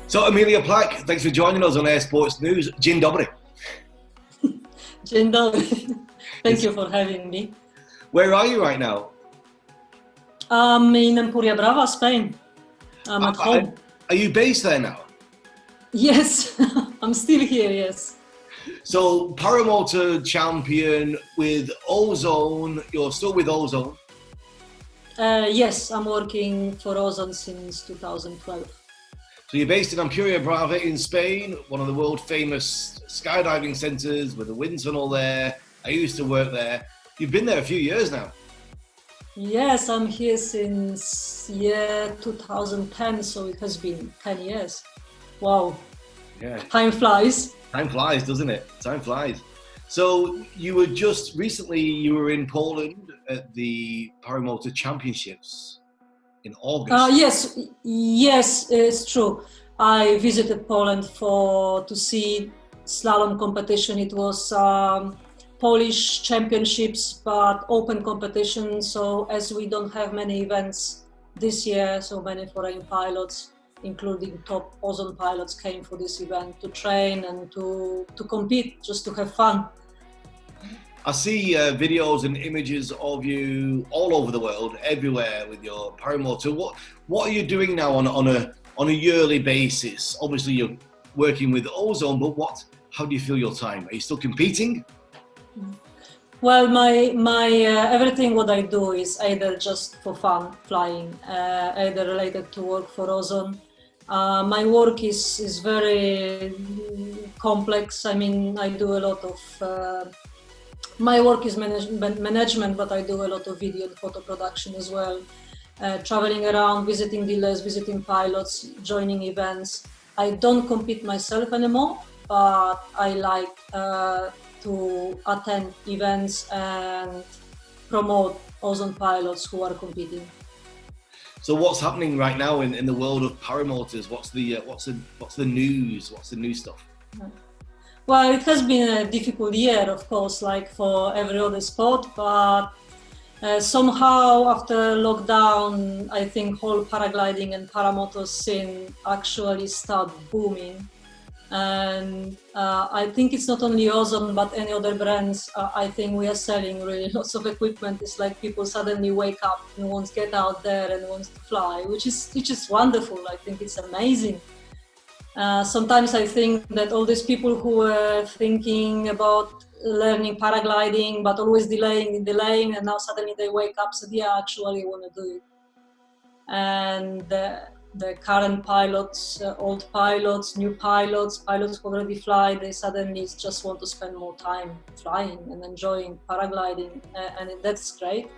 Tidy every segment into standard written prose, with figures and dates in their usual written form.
So Emilia, Plak, thanks for joining us on Air Sports News. Dzień dobry. Dzień dobry. Thank It's- you for having me. Where are you right now? I'm in Empuria Brava, Spain. I'm at home. Are you based there now? Yes, I'm still here, yes. So paramotor champion with Ozone. You're still with Ozone. Yes, I'm working for Ozone since 2012. So you're based in Empuria Brava in Spain, one of the world famous skydiving centres with the wind tunnel there. I used to work there. You've been there a few years now. Yes, I'm here since year 2010, so it has been 10 years. Wow, Yeah. time flies. Time flies, doesn't it? Time flies. So you were just recently, you were in Poland at the Paramotor Championships in August. Yes, it's true. I visited Poland to see slalom competition. It was Polish championships, but open competition. So as we don't have many events this year, so many foreign pilots, including top Ozone pilots, came for this event to train and to compete, just to have fun. I see videos and images of you all over the world, everywhere with your paramotor. What are you doing now on a yearly basis? Obviously, you're working with Ozone, but how do you feel your time? Are you still competing? Well, my everything what I do is either just for fun, flying, either related to work for Ozone. My work is very complex. I mean, I do a lot of. My work is management, but I do a lot of video and photo production as well. Traveling around, visiting dealers, visiting pilots, joining events. I don't compete myself anymore, but I like to attend events and promote Ozone pilots who are competing. So what's happening right now in the world of paramotors? What's the news? What's the new stuff? Well, it has been a difficult year, of course, like for every other sport, but somehow after lockdown, I think whole paragliding and paramotor scene actually start booming. And I think it's not only Ozone, but any other brands. I think we are selling really lots of equipment. It's like people suddenly wake up and want to get out there and wants to fly, which is wonderful. I think it's amazing. Sometimes I think that all these people who were thinking about learning paragliding, but always delaying, and now suddenly they wake up and said, yeah, actually I want to do it. And the current pilots, old pilots, new pilots who already fly, they suddenly just want to spend more time flying and enjoying paragliding, and that's great.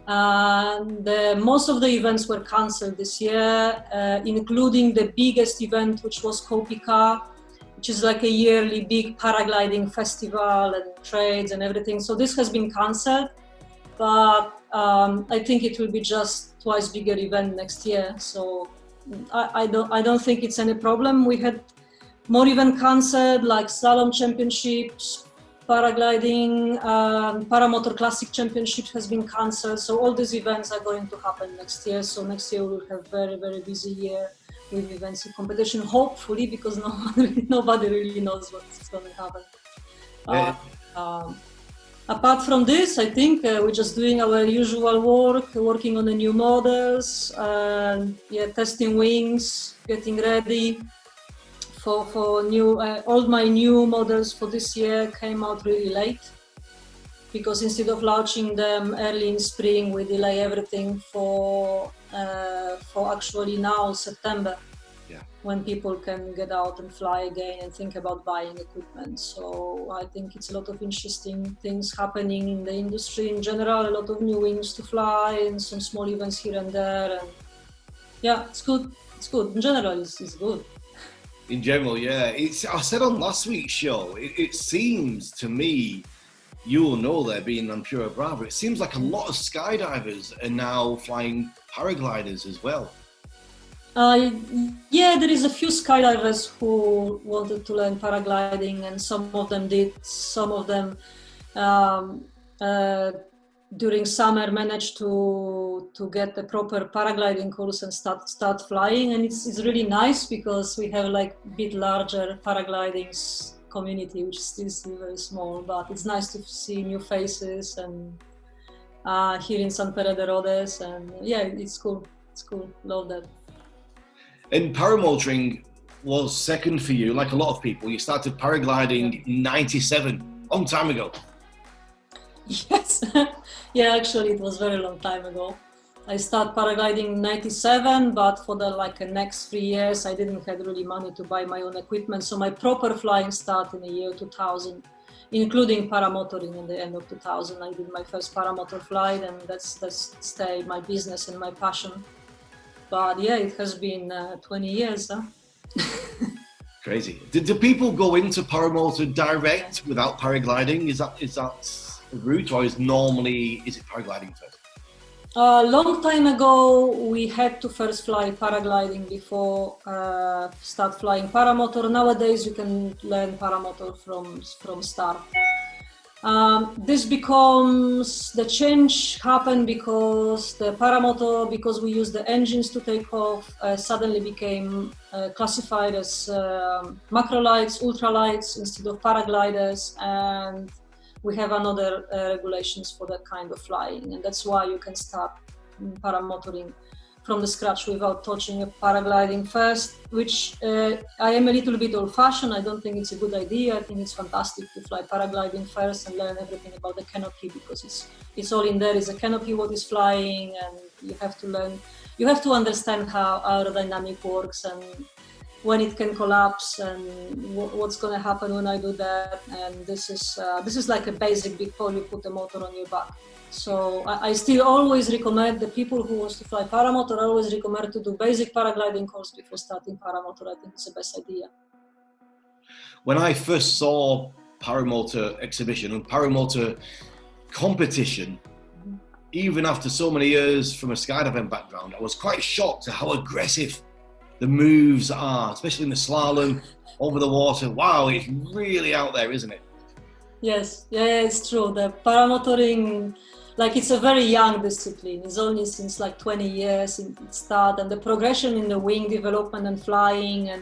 Most of the events were cancelled this year, including the biggest event, which was Kopika, which is like a yearly big paragliding festival and trades and everything. So this has been cancelled, but I think it will be just twice bigger event next year. So I don't think it's any problem. We had more events cancelled, like slalom championships, paragliding, paramotor classic championship has been cancelled. So all these events are going to happen next year. So next year we'll have very, very busy year with events and competition, hopefully, because nobody really knows what's going to happen. Yeah. Apart from this, I think we're just doing our usual work, working on the new models, testing wings, getting ready for new. All my new models for this year came out really late, because instead of launching them early in spring, we delay everything for actually now September. Yeah. When people can get out and fly again and think about buying equipment. So I think it's a lot of interesting things happening in the industry in general, a lot of new wings to fly and some small events here and there. And yeah, it's good. It's good. In general, it's good. In general, yeah. I said on last week's show, it seems to me, you will know there being on Empuria Brava, it seems like a lot of skydivers are now flying paragliders as well. Yeah, there is a few skydivers who wanted to learn paragliding, and some of them did. Some of them during summer managed to get a proper paragliding course and start flying, and it's really nice because we have like a bit larger paragliding community, which is still very small, but it's nice to see new faces and here in San Pere de Rodes, and yeah, it's cool. It's cool. Love that. And paramotoring was second for you, like a lot of people. You started paragliding in '97, long time ago. Yes, yeah, actually it was very long time ago. I started paragliding in '97, but for the next 3 years I didn't have really money to buy my own equipment. So my proper flying started in the year 2000, including paramotoring. In the end of 2000, I did my first paramotor flight, and that's stayed my business and my passion. But yeah, it has been 20 years. Huh? Crazy. Do people go into paramotor direct without paragliding? Is that a route, or is it paragliding first? A long time ago, we had to first fly paragliding before start flying paramotor. Nowadays, you can learn paramotor from start. The change happened because the paramotor, because we use the engines to take off, suddenly became classified as macrolights, ultralights instead of paragliders, and we have another regulations for that kind of flying, and that's why you can start paramotoring from the scratch without touching a paragliding first, which I am a little bit old-fashioned. I don't think it's a good idea. I think it's fantastic to fly paragliding first and learn everything about the canopy, because it's all in there. Is a canopy what is flying, and you have to learn. You have to understand how aerodynamic works and when it can collapse and what's going to happen when I do that. And this is like a basic before you put the motor on your back. So I still always recommend the people who want to fly paramotor, I always recommend to do basic paragliding course before starting paramotor. I think it's the best idea. When I first saw paramotor exhibition and paramotor competition, even after so many years from a skydiving background, I was quite shocked at how aggressive the moves are, especially in the slalom over the water. Wow, it's really out there, isn't it? Yes, yeah, it's true. The paramotoring, it's a very young discipline. It's only since 20 years it started, and the progression in the wing development and flying and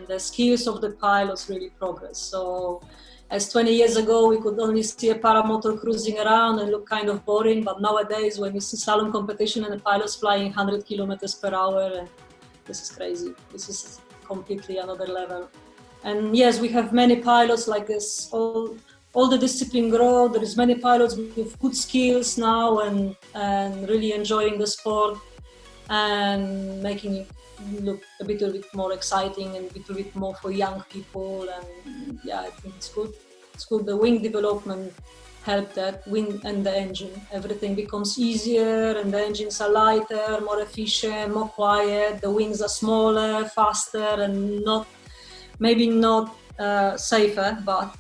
the skills of the pilots really progress. So as 20 years ago, we could only see a paramotor cruising around and look kind of boring, but nowadays when you see slalom competition and the pilots flying 100 kilometers per hour, and this is crazy. This is completely another level. And yes, we have many pilots like this. All the discipline grow. There is many pilots with good skills now and really enjoying the sport and making it look a little bit more exciting and a little bit more for young people. And yeah, I think it's good. It's good. The wing development helped that, wing and the engine. Everything becomes easier and the engines are lighter, more efficient, more quiet. The wings are smaller, faster, and maybe not safer, but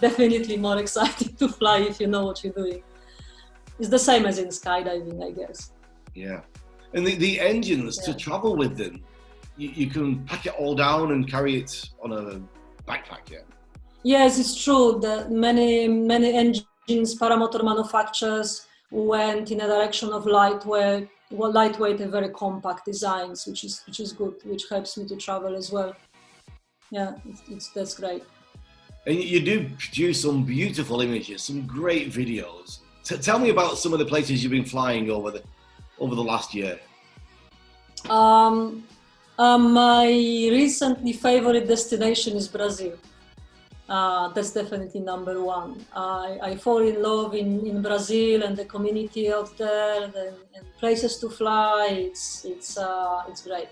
definitely more exciting to fly if you know what you're doing. It's the same as in skydiving, I guess. Yeah. And the engines, to travel with them, you can pack it all down and carry it on a backpack, yeah? Yes, it's true that many engines, paramotor manufacturers went in a direction of lightweight and very compact designs, which is good, which helps me to travel as well. Yeah, that's great. And you do produce some beautiful images, some great videos. Tell me about some of the places you've been flying over the last year. My recently favorite destination is Brazil. That's definitely number one. I fall in love in Brazil and the community out there and places to fly. It's great.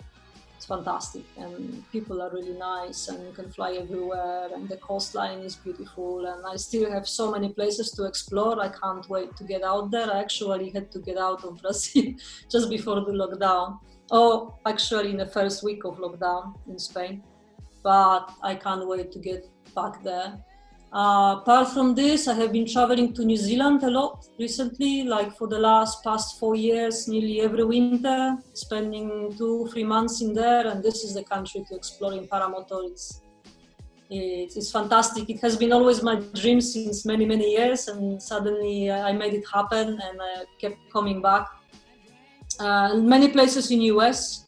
It's fantastic, and people are really nice, and you can fly everywhere, and the coastline is beautiful, and I still have so many places to explore. I can't wait to get out there. I actually had to get out of Brazil just before the lockdown. Oh, actually in the first week of lockdown in Spain, but I can't wait to get back there. Apart from this, I have been traveling to New Zealand a lot recently, for the past 4 years, nearly every winter, spending 2-3 months in there, and this is the country to explore in paramotor. It's fantastic. It has been always my dream since many, many years, and suddenly I made it happen, and I kept coming back. Many places in US,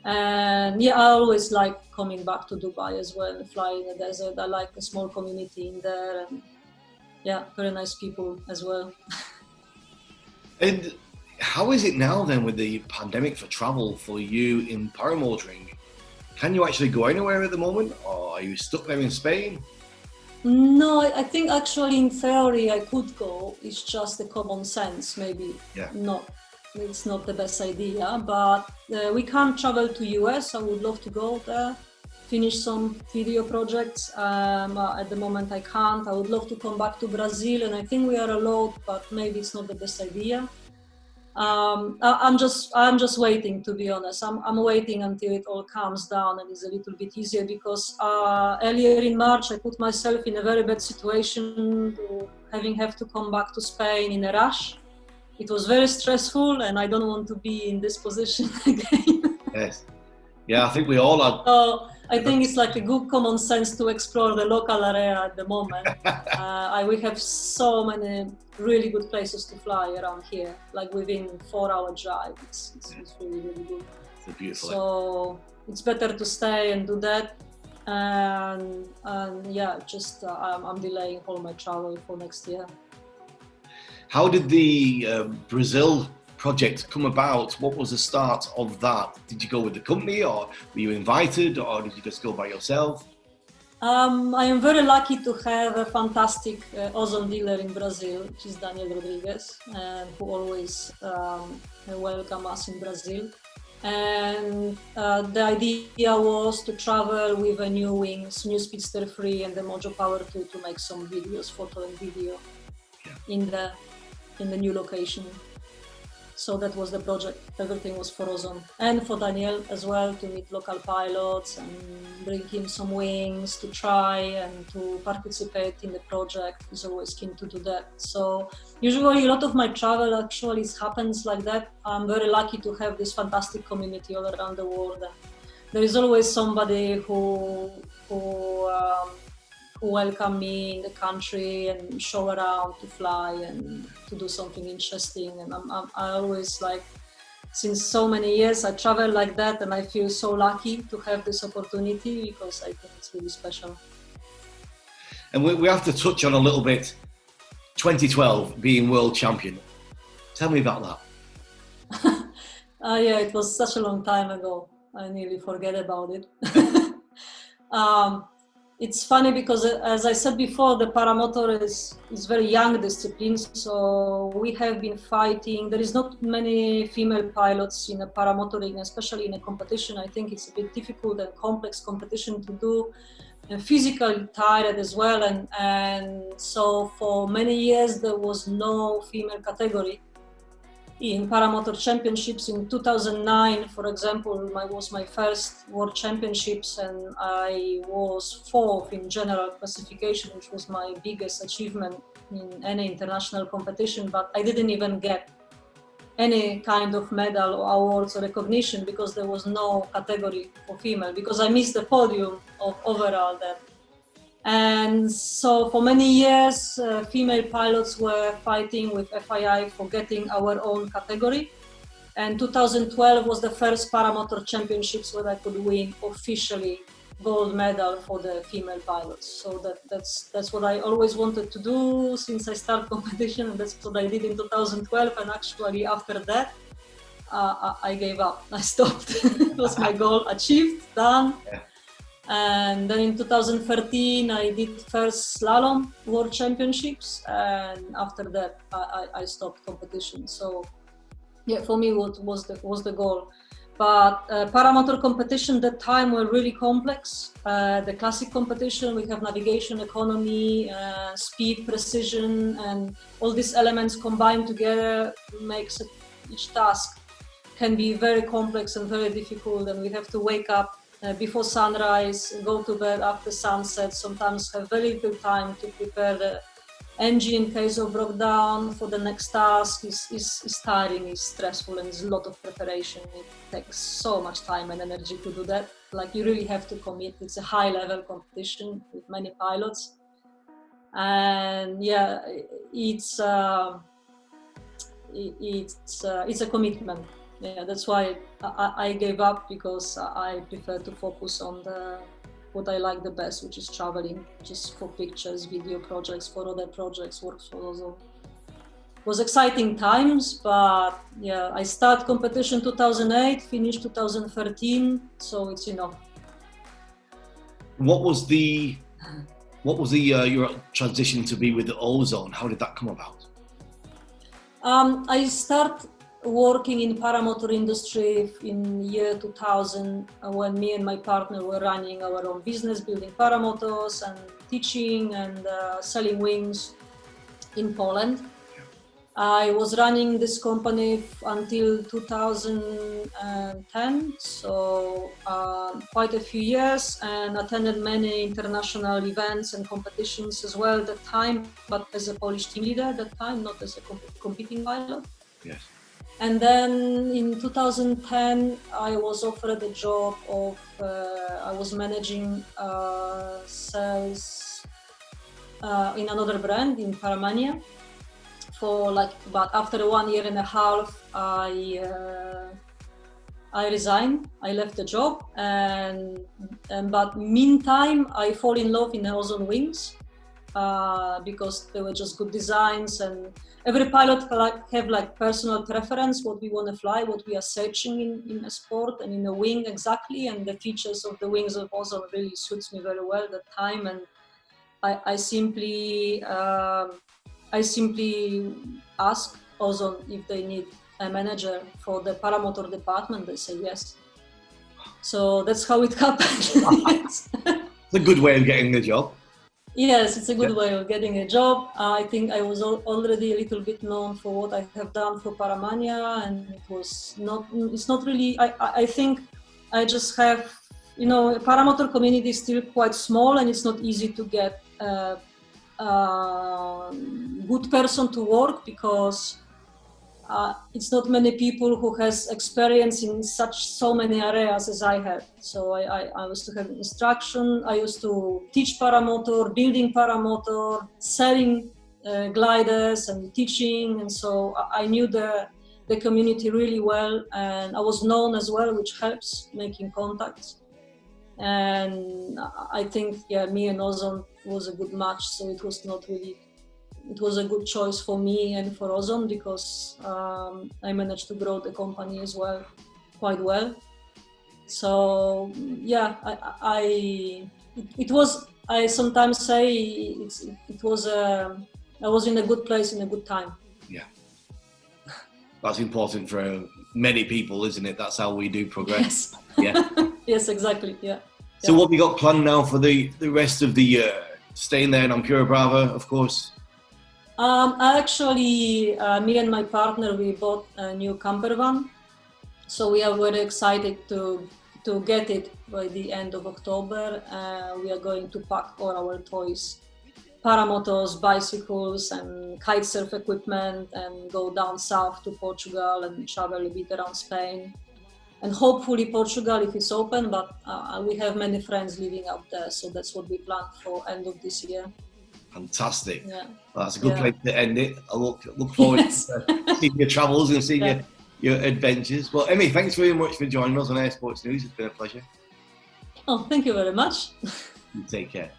and yeah, I always like coming back to Dubai as well, and fly in the desert. I like the small community in there, and yeah, very nice people as well. And how is it now then with the pandemic for travel for you in paramotoring? Can you actually go anywhere at the moment, or are you stuck there in Spain? No, I think actually in theory I could go. It's just the common sense, maybe Yeah. not. It's not the best idea, but we can't travel to US. I would love to go there, finish some video projects. At the moment I can't. I would love to come back to Brazil, and I think we are allowed, but maybe it's not the best idea. I'm just waiting, to be honest. I'm waiting until it all calms down and is a little bit easier, because earlier in March I put myself in a very bad situation, having have to come back to Spain in a rush. It was very stressful, and I don't want to be in this position again. Yes. Yeah, I think we all are. So I think it's like a good common sense to explore the local area at the moment. We have so many really good places to fly around here, like within 4-hour drive. It's really, really good. It's a beautiful. So it's better to stay and do that. And yeah, just I'm delaying all my travel for next year. How did the Brazil project come about? What was the start of that? Did you go with the company, or were you invited, or did you just go by yourself? I am very lucky to have a fantastic Ozone dealer in Brazil, which is Daniel Rodriguez, who always welcome us in Brazil. And the idea was to travel with a new wings, new Speedster 3 and the Mojo Power 2 to make some videos, photo and video in the new location. So that was the project. Everything was for Ozone and for Daniel as well, to meet local pilots and bring him some wings to try and to participate in the project. He's always keen to do that. So usually a lot of my travel actually happens like that. I'm very lucky to have this fantastic community all around the world. There is always somebody who welcome me in the country and show around to fly and to do something interesting. And I always, like, since so many years I travel like that, and I feel so lucky to have this opportunity, because I think it's really special. And we have to touch on a little bit 2012 being world champion. Tell me about that. Yeah, it was such a long time ago. I nearly forget about it. It's funny because, as I said before, the paramotor is very young discipline, so we have been fighting. There is not many female pilots in a paramotoring, especially in a competition. I think it's a bit difficult and complex competition to do, and physically tired as well. And so for many years there was no female category in paramotor championships. In 2009, for example, was my first world championships, and I was 4th in general classification, which was my biggest achievement in any international competition. But I didn't even get any kind of medal or awards or recognition, because there was no category for female, because I missed the podium of overall then. And so for many years, female pilots were fighting with FII for getting our own category. And 2012 was the first paramotor championships where I could win officially gold medal for the female pilots. So that's what I always wanted to do since I started competition, and that's what I did in 2012. And actually after that, I gave up. I stopped. It was my goal achieved, done. Yeah. And then in 2013, I did first slalom world championships, and after that, I stopped competition. So, yeah, for me, what was the goal. But paramotor competition at that time were really complex. The classic competition, we have navigation, economy, speed, precision, and all these elements combined together makes each task can be very complex and very difficult. And we have to wake up before sunrise, go to bed after sunset, sometimes have very little time to prepare the engine in case of broke down for the next task. Is tiring, is stressful, and it's a lot of preparation. It takes so much time and energy to do that. like you really have to commit. It's a high level competition with many pilots, and yeah, it's a commitment. Yeah, that's why I gave up, because I prefer to focus on what I like the best, which is traveling, just for pictures, video projects, for other projects, works for Ozone. It was exciting times, but yeah, I started competition 2008, finished 2013, so it's enough. What was the your transition to be with the Ozone? How did that come about? I started working in paramotor industry in year 2000, when me and my partner were running our own business, building paramotors and teaching and selling wings in Poland. I was running this company until 2010, so quite a few years, and attended many international events and competitions as well at that time, but as a Polish team leader at that time, not as a competing pilot. Yes. And then in 2010, I was offered a job of, I was managing sales in another brand in Paramania. But after 1 year and a half, I resigned. I left the job, but meantime, I fall in love in Ozone wings, because they were just good designs, and every pilot have personal preference, what we want to fly, what we are searching in a sport and in a wing exactly, and the features of the wings of Ozone really suits me very well at that time, and I simply ask Ozone if they need a manager for the paramotor department. They say yes. So that's how it happened. Yes. It's a good way of getting the job. Yes, it's a good way of getting a job. I think I was already a little bit known for what I have done for Paramania, and it's not really, I think I just have, paramotor community is still quite small, and it's not easy to get good person to work, because it's not many people who has experience in so many areas as I had. So I used to have instruction, I used to teach paramotor, building paramotor, selling gliders and teaching, and so I knew the community really well, and I was known as well, which helps making contacts. And I think, yeah, me and Ozone was a good match, so it was a good choice for me and for Ozone, because I managed to grow the company as well quite well. So yeah, I sometimes say I was in a good place in a good time. Yeah, that's important for many people, isn't it? That's how we do progress. Yes. Yeah. Yes, exactly. Yeah. So what have you got planned now for the rest of the year? Staying there in Ampura Brava, of course. Actually, me and my partner, we bought a new camper van, so we are very excited to get it by the end of October. We are going to pack all our toys, paramotors, bicycles, and kite surf equipment, and go down south to Portugal and travel a bit around Spain. And hopefully Portugal if it's open, but we have many friends living out there, so that's what we plan for end of this year. Fantastic. Yeah. Well, that's a good place to end it. I look forward to seeing your travels and seeing your adventures. Well, Emmy, thanks very much for joining us on Air Sports News. It's been a pleasure. Oh, thank you very much. You take care.